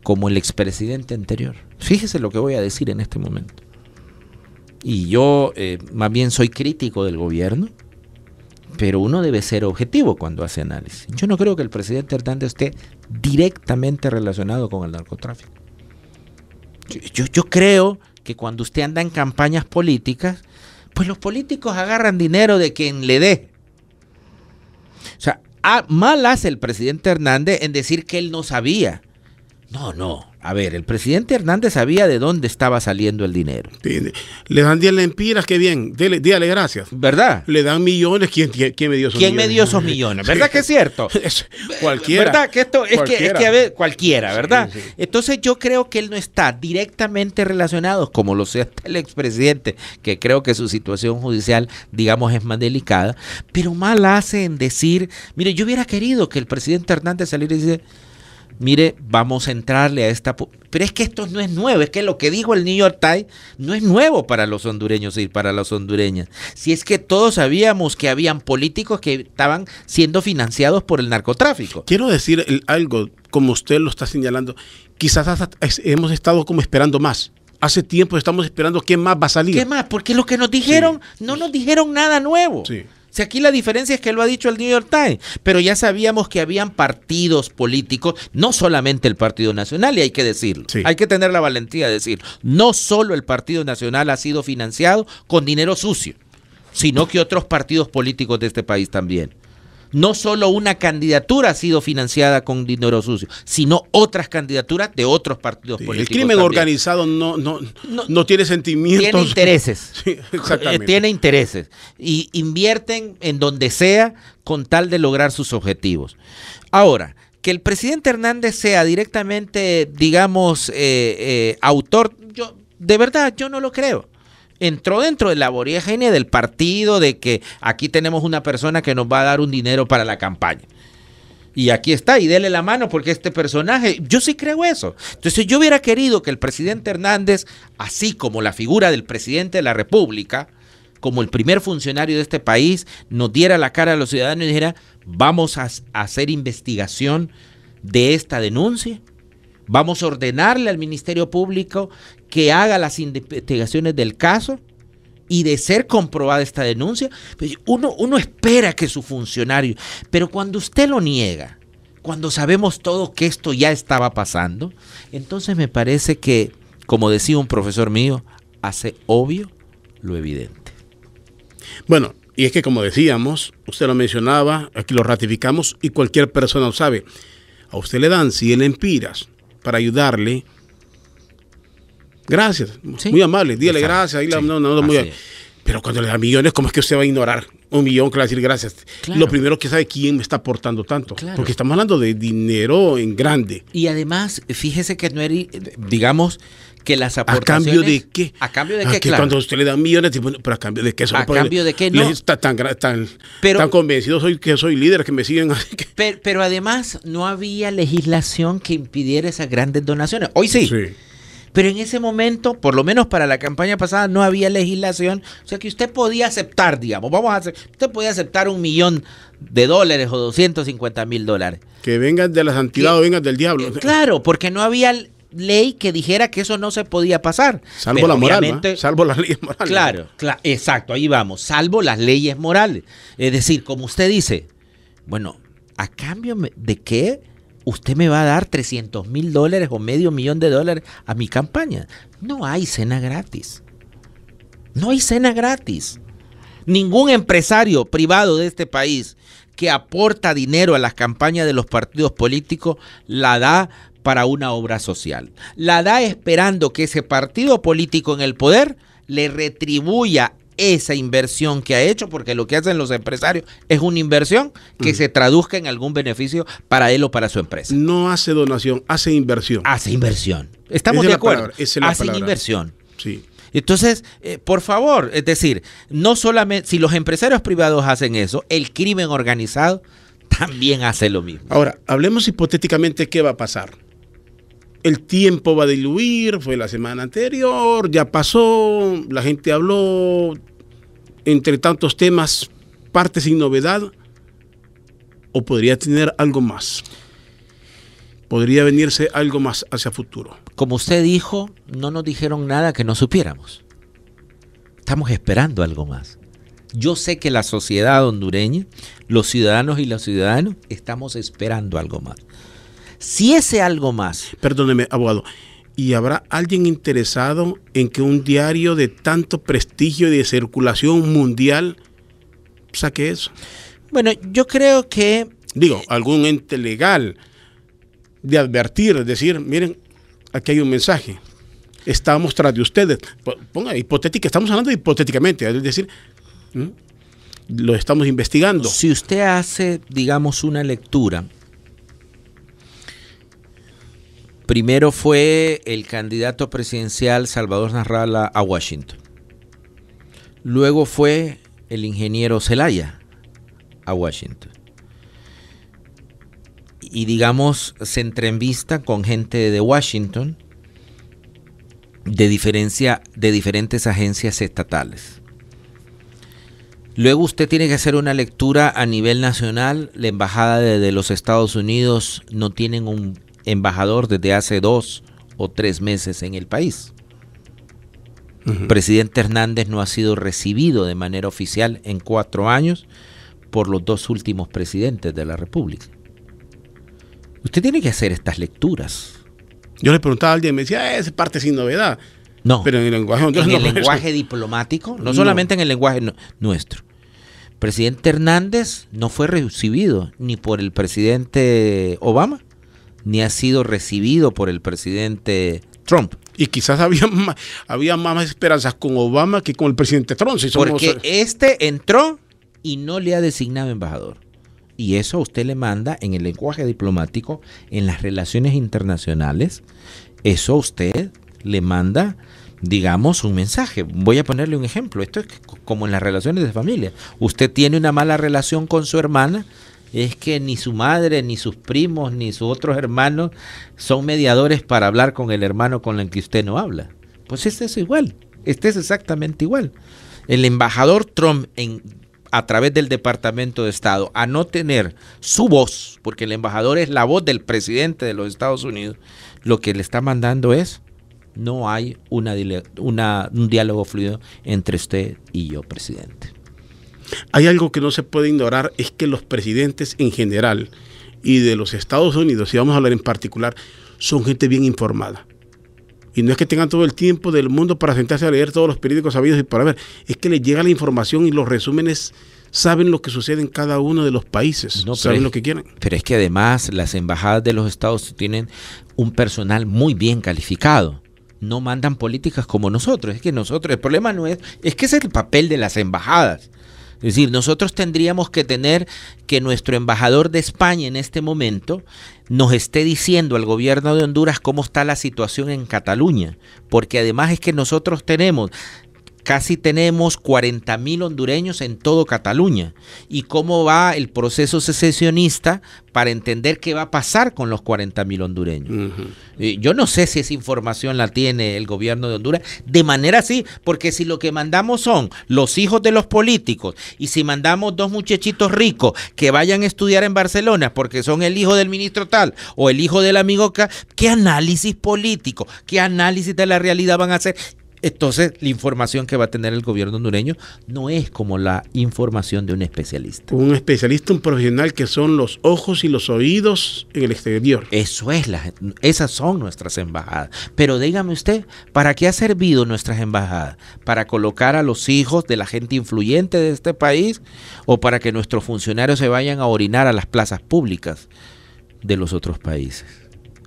como el expresidente anterior. Fíjese lo que voy a decir en este momento. Y yo más bien soy crítico del gobierno, pero uno debe ser objetivo cuando hace análisis. Yo no creo que el presidente Hernández esté directamente relacionado con el narcotráfico. Yo creo que cuando usted anda en campañas políticas, pues los políticos agarran dinero de quien le dé. O sea, mal hace el presidente Hernández en decir que él no sabía. No. A ver, el presidente Hernández sabía de dónde estaba saliendo el dinero. Le dan 10 lempiras, qué bien. Dígale gracias. ¿Verdad? Le dan millones. ¿Quién me dio esos millones? ¿Quién me dio esos millones? ¿Verdad que es cierto? Cualquiera. ¿Verdad que esto es que a ver, cualquiera, ¿verdad? Sí. Entonces yo creo que él no está directamente relacionado, como lo sea el expresidente, que creo que su situación judicial, digamos, es más delicada, pero mal hace en decir, mire, yo hubiera querido que el presidente Hernández saliera y dice, mire, vamos a entrarle a esta... Pero es que esto no es nuevo, es que lo que dijo el New York Times no es nuevo para los hondureños y para las hondureñas. Si es que todos sabíamos que habían políticos que estaban siendo financiados por el narcotráfico. Quiero decir algo, como usted lo está señalando, quizás hemos estado como esperando más. Hace tiempo estamos esperando quién más va a salir. ¿Qué más? Porque lo que nos dijeron, no nos dijeron nada nuevo. Sí. Si aquí la diferencia es que lo ha dicho el New York Times, pero ya sabíamos que habían partidos políticos, no solamente el Partido Nacional, y hay que decirlo, hay que tener la valentía de decirlo, no solo el Partido Nacional ha sido financiado con dinero sucio, sino que otros partidos políticos de este país también. No solo una candidatura ha sido financiada con dinero sucio, sino otras candidaturas de otros partidos políticos. El crimen también organizado no tiene sentimientos. Tiene intereses. Sí, exactamente. Tiene intereses. Y invierten en donde sea con tal de lograr sus objetivos. Ahora, que el presidente Hernández sea directamente, digamos, autor, de verdad, yo no lo creo. Entró dentro de la vorágine del partido de que aquí tenemos una persona que nos va a dar un dinero para la campaña. Y aquí está, y dele la mano porque este personaje, yo sí creo eso. Entonces yo hubiera querido que el presidente Hernández, así como la figura del presidente de la República, como el primer funcionario de este país, nos diera la cara a los ciudadanos y dijera, vamos a hacer investigación de esta denuncia, vamos a ordenarle al Ministerio Público que haga las investigaciones del caso, y de ser comprobada esta denuncia, pues uno espera que su funcionario, pero cuando usted lo niega, cuando sabemos todo que esto ya estaba pasando, entonces me parece que, como decía un profesor mío, hace obvio lo evidente. Bueno, y es que como decíamos, usted lo mencionaba, aquí lo ratificamos y cualquier persona lo sabe. A usted le dan 100 lempiras para ayudarle. Gracias, sí, muy amable, dígale gracias. Ahí sí, muy pero cuando le da millones, ¿cómo es que usted va a ignorar 1 millón que le va a decir gracias? Claro. Lo primero que sabe quién me está aportando tanto, claro, porque estamos hablando de dinero en grande. Y además, fíjese que no era, digamos, que las aportaciones... ¿A cambio de qué? ¿A cambio de qué? Que claro, cuando usted le da millones, pero ¿a cambio de qué? ¿A cambio de qué? No. Tan convencido soy que soy líder, que me siguen así que... Pero además, no había legislación que impidiera esas grandes donaciones. Hoy sí. Pero en ese momento, por lo menos para la campaña pasada, no había legislación. O sea que usted podía aceptar, digamos, usted podía aceptar $1 millón o $250,000. Que vengan de la santidad o vengan del diablo. Claro, porque no había ley que dijera que eso no se podía pasar. Salvo la moral, ¿no? Salvo las leyes morales. Claro, exacto, ahí vamos. Salvo las leyes morales. Es decir, como usted dice, bueno, ¿a cambio de qué? ¿Usted me va a dar $300,000 o $500,000 a mi campaña? No hay cena gratis. No hay cena gratis. Ningún empresario privado de este país que aporta dinero a las campañas de los partidos políticos la da para una obra social. La da esperando que ese partido político en el poder le retribuya esa inversión que ha hecho, porque lo que hacen los empresarios es una inversión que se traduzca en algún beneficio para él o para su empresa. No hace donación, hace inversión. Hace inversión. ¿Estamos de acuerdo? Hacen inversión. Sí. Entonces, por favor, es decir, no solamente, si los empresarios privados hacen eso, el crimen organizado también hace lo mismo. Ahora, hablemos hipotéticamente qué va a pasar. El tiempo va a diluir, fue la semana anterior, ya pasó, la gente habló, entre tantos temas, parte sin novedad, o podría tener algo más. Podría venirse algo más hacia futuro. Como usted dijo, no nos dijeron nada que no supiéramos. Estamos esperando algo más. Yo sé que la sociedad hondureña, los ciudadanos y los ciudadanos, estamos esperando algo más. Si ese algo más... Perdóneme, abogado. ¿Y habrá alguien interesado en que un diario de tanto prestigio y de circulación mundial saque eso? Bueno, yo creo que... Digo, algún ente legal de advertir, decir, miren, aquí hay un mensaje. Estamos tras de ustedes. Ponga hipotética, estamos hablando hipotéticamente, es decir, lo estamos investigando. Si usted hace, digamos, una lectura... Primero fue el candidato presidencial Salvador Narrala a Washington. Luego fue el ingeniero Zelaya a Washington. Y digamos, se entrevista con gente de Washington de diferentes agencias estatales. Luego usted tiene que hacer una lectura a nivel nacional. La embajada de los Estados Unidos no tienen un embajador desde hace 2 o 3 meses en el país. Presidente Hernández no ha sido recibido de manera oficial en 4 años por los 2 últimos presidentes de la República. Usted tiene que hacer estas lecturas. Yo le preguntaba a alguien, me decía, es parte sin novedad. No, pero en el lenguaje, lenguaje diplomático, no solamente en el lenguaje nuestro. Presidente Hernández no fue recibido ni por el presidente Obama, ni ha sido recibido por el presidente Trump. Y quizás había más esperanzas con Obama que con el presidente Trump. Porque este entró y no le ha designado embajador. Y eso usted le manda en el lenguaje diplomático, en las relaciones internacionales, eso usted le manda, digamos, un mensaje. Voy a ponerle un ejemplo. Esto es como en las relaciones de familia. Usted tiene una mala relación con su hermana es que ni su madre, ni sus primos, ni sus otros hermanos son mediadores para hablar con el hermano con el que usted no habla. Pues este es igual, este es exactamente igual. El embajador Trump, a través del Departamento de Estado, a no tener su voz, porque el embajador es la voz del presidente de los Estados Unidos, lo que le está mandando es: no hay un diálogo fluido entre usted y yo, presidente. Hay algo que no se puede ignorar, es que los presidentes en general y de los Estados Unidos, y vamos a hablar en particular, son gente bien informada. Y no es que tengan todo el tiempo del mundo para sentarse a leer todos los periódicos sabidos y para ver, es que les llega la información y los resúmenes saben lo que sucede en cada uno de los países, no, saben lo que quieren. Pero es que además las embajadas de los estados tienen un personal muy bien calificado. No mandan políticas como nosotros. Es que nosotros, el problema no es que ese es el papel de las embajadas. Es decir, nosotros tendríamos que tener que nuestro embajador de España en este momento nos esté diciendo al gobierno de Honduras cómo está la situación en Cataluña, porque además es que nosotros casi tenemos 40.000 hondureños en todo Cataluña, y cómo va el proceso secesionista para entender qué va a pasar con los 40.000 hondureños. Yo no sé si esa información la tiene el gobierno de Honduras de manera así, porque si lo que mandamos son los hijos de los políticos, y si mandamos 2 muchachitos ricos que vayan a estudiar en Barcelona porque son el hijo del ministro tal o el hijo del amigo acá, ¿qué análisis político, qué análisis de la realidad van a hacer? Entonces, la información que va a tener el gobierno hondureño no es como la información de un especialista. Un especialista, un profesional que son los ojos y los oídos en el exterior. Esas son nuestras embajadas. Pero dígame usted, ¿para qué ha servido nuestras embajadas? ¿Para colocar a los hijos de la gente influyente de este país o para que nuestros funcionarios se vayan a orinar a las plazas públicas de los otros países?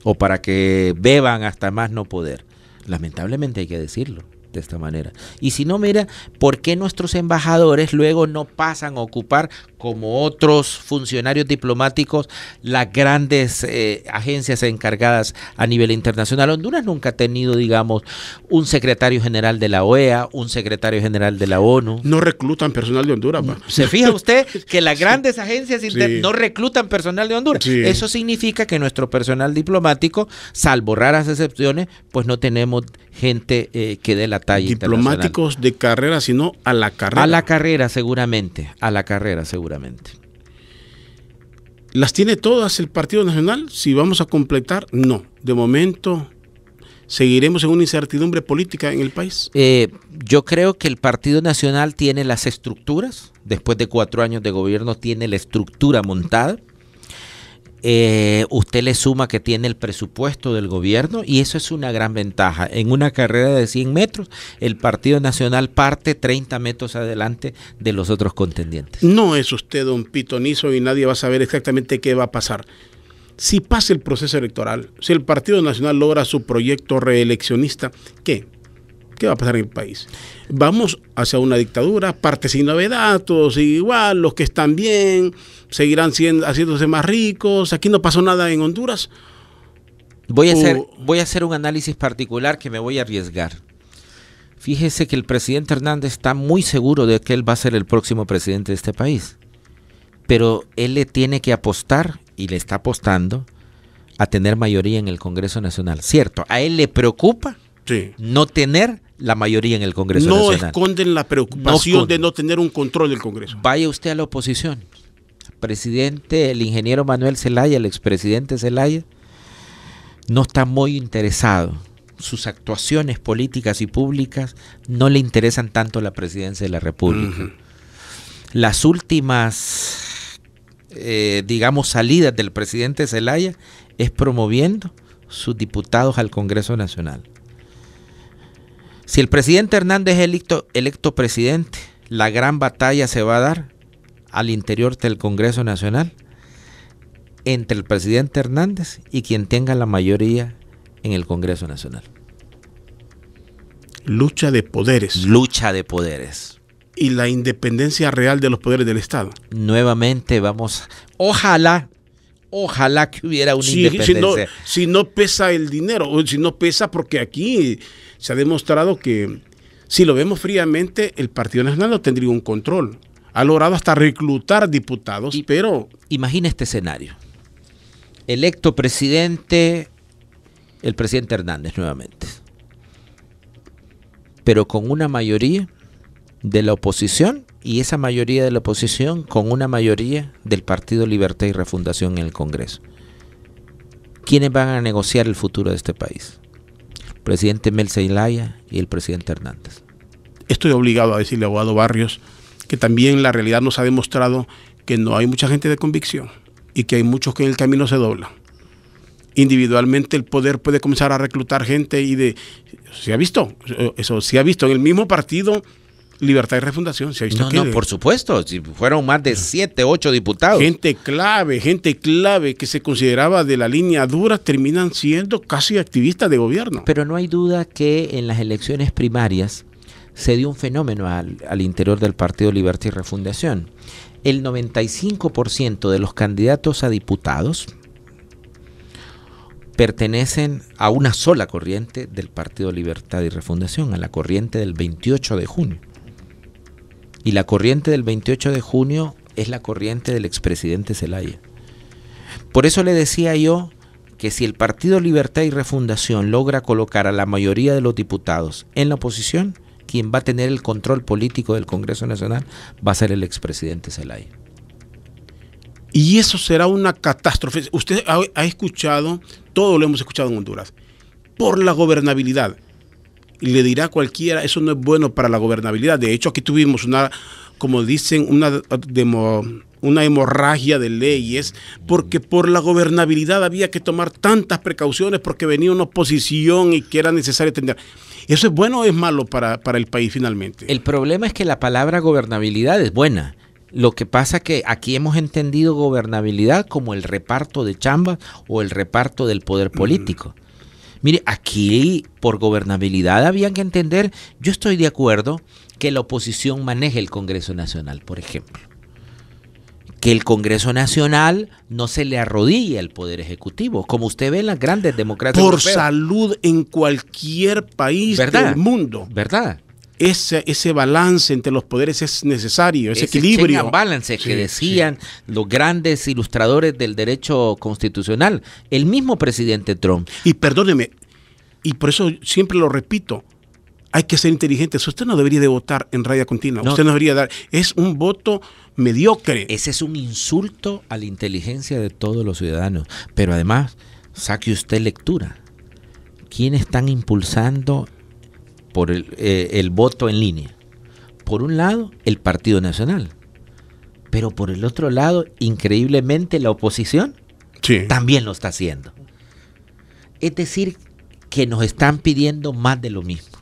¿O para que beban hasta más no poder? Lamentablemente hay que decirlo de esta manera. Y si no, mira, ¿por qué nuestros embajadores luego no pasan a ocupar, como otros funcionarios diplomáticos, las grandes agencias encargadas a nivel internacional? Honduras nunca ha tenido, digamos, un secretario general de la OEA, un secretario general de la ONU. No reclutan personal de Honduras. ¿Se fija usted que las grandes agencias no reclutan personal de Honduras? Sí. Eso significa que nuestro personal diplomático, salvo raras excepciones, pues no tenemos gente que dé la talla. Diplomáticos de carrera, sino a la carrera. A la carrera seguramente, ¿Las tiene todas el Partido Nacional? Si vamos a completar, no. De momento, ¿seguiremos en una incertidumbre política en el país? Yo creo que el Partido Nacional tiene las estructuras, después de 4 años de gobierno tiene la estructura montada. Usted le suma que tiene el presupuesto del gobierno y eso es una gran ventaja. En una carrera de 100 metros, el Partido Nacional parte 30 metros adelante de los otros contendientes. No es usted don pitonizo y nadie va a saber exactamente qué va a pasar. Si pasa el proceso electoral, si el Partido Nacional logra su proyecto reeleccionista, ¿qué? ¿Qué va a pasar en el país? Vamos hacia una dictadura, parte sin novedad, todos igual, los que están bien seguirán haciéndose más ricos. Aquí no pasó nada en Honduras. Voy a hacer un análisis particular que me voy a arriesgar. Fíjese que el presidente Hernández está muy seguro de que él va a ser el próximo presidente de este país. Pero él le tiene que apostar, y le está apostando, a tener mayoría en el Congreso Nacional. Cierto, a él le preocupa no tener la mayoría en el Congreso Nacional. No esconden la preocupación de no tener un control del Congreso. Vaya usted a la oposición. Presidente, el ingeniero Manuel Zelaya, el expresidente Zelaya, no está muy interesado. Sus actuaciones políticas y públicas no le interesan tanto la presidencia de la República. Las últimas, digamos, salidas del presidente Zelaya es promoviendo sus diputados al Congreso Nacional. Si el presidente Hernández es electo presidente, la gran batalla se va a dar al interior del Congreso Nacional entre el presidente Hernández y quien tenga la mayoría en el Congreso Nacional. Lucha de poderes. Lucha de poderes. Y la independencia real de los poderes del Estado. Nuevamente ojalá que hubiera una independencia. Si no pesa el dinero, o si no pesa, porque aquí se ha demostrado que, si lo vemos fríamente, el Partido Nacional no tendría un control. ha logrado hasta reclutar diputados, pero... Imagina este escenario. Electo presidente, el presidente Hernández nuevamente, pero con una mayoría de la oposición, y esa mayoría de la oposición con una mayoría del Partido Libertad y Refundación en el Congreso. ¿Quiénes van a negociar el futuro de este país? El presidente Mel Zelaya y el presidente Hernández. Estoy obligado a decirle a Aguado Barrios que también la realidad nos ha demostrado que no hay mucha gente de convicción y que hay muchos que en el camino se doblan. Individualmente el poder puede comenzar a reclutar gente y ¿se ha visto? Eso se ha visto en el mismo partido Libertad y Refundación. ¿Se ha visto? No, por supuesto. Si fueron más de 7, 8 diputados. Gente clave que se consideraba de la línea dura terminan siendo casi activistas de gobierno. Pero no hay duda que en las elecciones primarias se dio un fenómeno al interior del Partido Libertad y Refundación. El 95% de los candidatos a diputados pertenecen a una sola corriente del Partido Libertad y Refundación, a la corriente del 28 de junio. Y la corriente del 28 de junio es la corriente del expresidente Zelaya. Por eso le decía yo que si el Partido Libertad y Refundación logra colocar a la mayoría de los diputados en la oposición, quien va a tener el control político del Congreso Nacional va a ser el expresidente Zelaya. Y eso será una catástrofe. Usted ha escuchado, todo lo hemos escuchado en Honduras, por la gobernabilidad. Y le dirá a cualquiera, eso no es bueno para la gobernabilidad. De hecho, aquí tuvimos una, como dicen, una hemorragia de leyes, porque por la gobernabilidad había que tomar tantas precauciones porque venía una oposición y que era necesario atender. ¿Eso es bueno o es malo para el país finalmente? El problema es que la palabra gobernabilidad es buena. Lo que pasa es que aquí hemos entendido gobernabilidad como el reparto de chambas o el reparto del poder político. Mire, aquí por gobernabilidad habían que entender, yo estoy de acuerdo que la oposición maneje el Congreso Nacional, por ejemplo. Que el Congreso Nacional no se le arrodille al Poder Ejecutivo, como usted ve en las grandes democracias por europeas. Salud en cualquier país del mundo. ¿Verdad? Ese balance entre los poderes es necesario, ese equilibrio. Check and balance que decían los grandes ilustradores del derecho constitucional, el mismo presidente Trump. Y perdóneme, y por eso siempre lo repito, hay que ser inteligentes. Usted no debería de votar en raya continua, usted no debería dar, es un voto mediocre. Ese es un insulto a la inteligencia de todos los ciudadanos, pero además, saque usted lectura. ¿Quiénes están impulsando por el voto en línea? Por un lado, el Partido Nacional, pero por el otro lado, increíblemente, la oposición también lo está haciendo. Es decir, que nos están pidiendo más de lo mismo.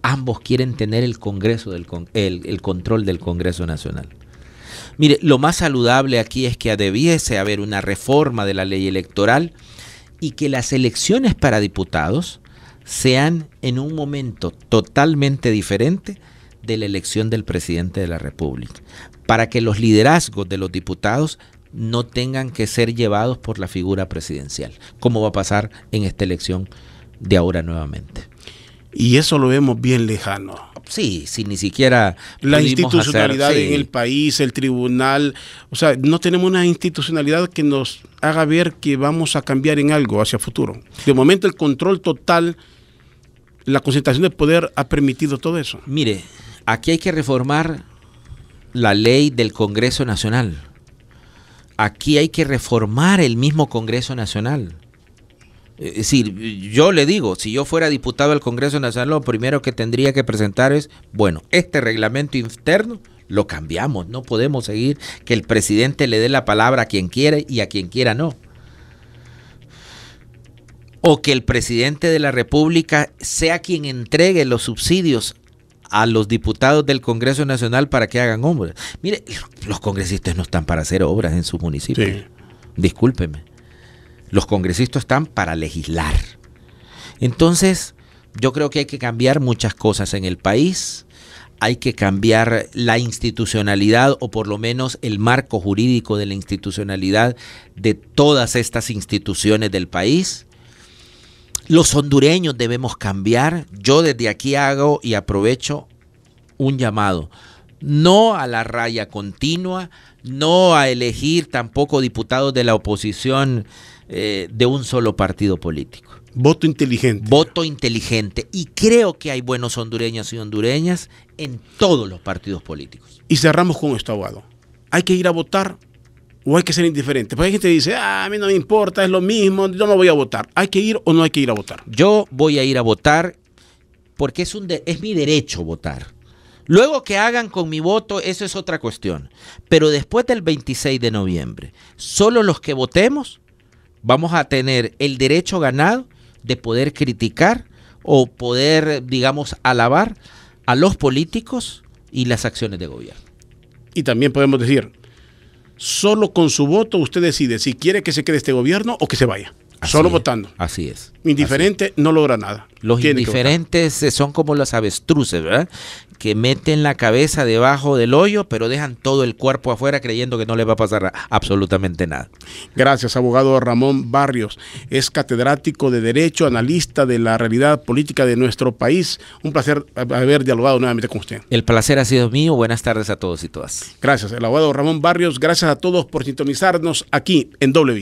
Ambos quieren tener el Congreso, el control del Congreso Nacional. Mire, lo más saludable aquí es que debiese haber una reforma de la ley electoral y que las elecciones para diputados sean en un momento totalmente diferente de la elección del presidente de la República, para que los liderazgos de los diputados no tengan que ser llevados por la figura presidencial, como va a pasar en esta elección de ahora nuevamente. Y eso lo vemos bien lejano. Sí, ni siquiera la institucionalidad en el país, el tribunal, o sea, no tenemos una institucionalidad que nos haga ver que vamos a cambiar en algo hacia futuro. De momento el control total, la concentración de poder ha permitido todo eso. Mire, aquí hay que reformar la ley del Congreso Nacional. Aquí hay que reformar el mismo Congreso Nacional. Es decir, yo le digo, si yo fuera diputado al Congreso Nacional, lo primero que tendría que presentar es, bueno, este reglamento interno lo cambiamos, no podemos seguir que el presidente le dé la palabra a quien quiera y a quien quiera no. O que el presidente de la República sea quien entregue los subsidios a los diputados del Congreso Nacional para que hagan obras. Mire, los congresistas no están para hacer obras en sus municipios. Sí. Discúlpeme. Los congresistas están para legislar. Entonces, yo creo que hay que cambiar muchas cosas en el país. Hay que cambiar la institucionalidad o por lo menos el marco jurídico de la institucionalidad de todas estas instituciones del país. Los hondureños debemos cambiar. Yo desde aquí hago y aprovecho un llamado. no a la raya continua, no a elegir tampoco diputados de la oposición de un solo partido político. Voto inteligente. Voto inteligente. Y creo que hay buenos hondureños y hondureñas en todos los partidos políticos. Y cerramos con esto, abogado. ¿Hay que ir a votar o hay que ser indiferente? Porque hay gente que dice, a mí no me importa, es lo mismo, yo no voy a votar. ¿Hay que ir o no hay que ir a votar? Yo voy a ir a votar porque es mi derecho votar. Luego que hagan con mi voto, eso es otra cuestión. Pero después del 26 de noviembre, solo los que votemos vamos a tener el derecho ganado de poder criticar o poder, digamos, alabar a los políticos y las acciones de gobierno. Y también podemos decir, solo con su voto usted decide si quiere que se quede este gobierno o que se vaya. Solo votando. Así es. Indiferente no logra nada. Los indiferentes son como los avestruces, ¿verdad? Que meten la cabeza debajo del hoyo, pero dejan todo el cuerpo afuera creyendo que no les va a pasar absolutamente nada. Gracias, abogado Ramón Barrios. Es catedrático de Derecho, analista de la realidad política de nuestro país. Un placer haber dialogado nuevamente con usted. El placer ha sido mío. Buenas tardes a todos y todas. Gracias, el abogado Ramón Barrios. Gracias a todos por sintonizarnos aquí en WIA.